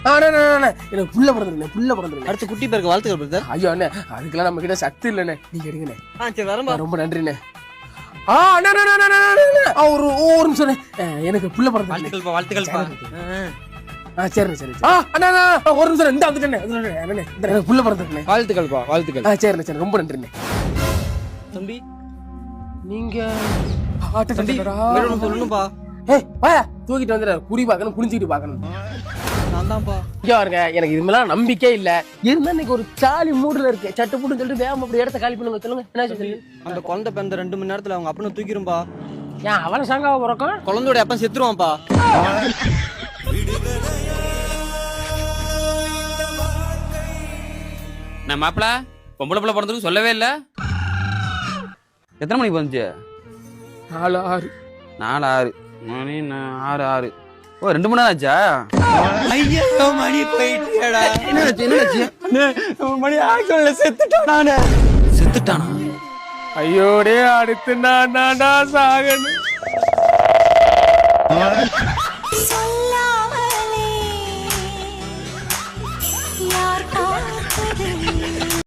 எனக்கு புள்ள பிறந்திருக்கேன் அடுத்து குட்டி பேருக்கு வாழ்த்துக்கள் பிரதர். ஐயோ அண்ணே அதுக்கெல்லாம் நம்ம கிட்ட சத்து இல்லண்ணே, நீங்க எடுங்கண்ணே. சரி வரம்பா. ரொம்ப நன்றிண்ணே. ஒரு நிமிஷம் எனக்கு புள்ள பிறந்திருக்கு. வாழ்த்துக்கள்ப்பா. சரி சரி அண்ணா ஒரு நிமிஷம் இந்த வந்துட்டேன் எனக்கு புள்ள பிறந்திருக்கேன். வாழ்த்துக்கள். சரிண்ணே சரி ரொம்ப நன்றிண்ணே. தம்பி நீங்க தம்பி சொல்லணும்பா. தூக்கிட்டு வந்துடுற, குறி பார்க்கணும், குனிஞ்சிக்கிட்டு பார்க்கணும். நான் தான்ப்பா. இங்க பாருங்க, எனக்கு இது மேல நம்பிக்கை இல்ல. இருந்தா இன்னைக்கு ஒரு சாலி மூடுல இருக்கு. சட்டு புட்டு சொல்லிட்டு வேகமா அப்படி இடத்த காலி பண்ணுங்க. சொல்லுங்க என்ன சொல்லுங்க. அந்த குழந்தை பிறந்த 2 மணி நேரத்துல அவங்க அப்பனை தூக்கிரும்பா. ஏன் அவன சாங்காவ பிறக்கும்? குழந்தையோட அப்பன் செத்துருவான்ப்பா. நான் மாப்பிள பொம்பளை பிள்ளை பிறந்ததுக்கு சொல்லவே இல்ல. எத்தனை மணிக்கு வந்துச்சு? 4 6 மணி 6 ஓ 2 மணி நேரம் ஆச்சா? ஐயோ மணி போயிட்டேடா. என்ன மணி ஆக்சுவல்ல செத்துட்டானா? ஐயோடே அடுத்து நான் சாகணும்.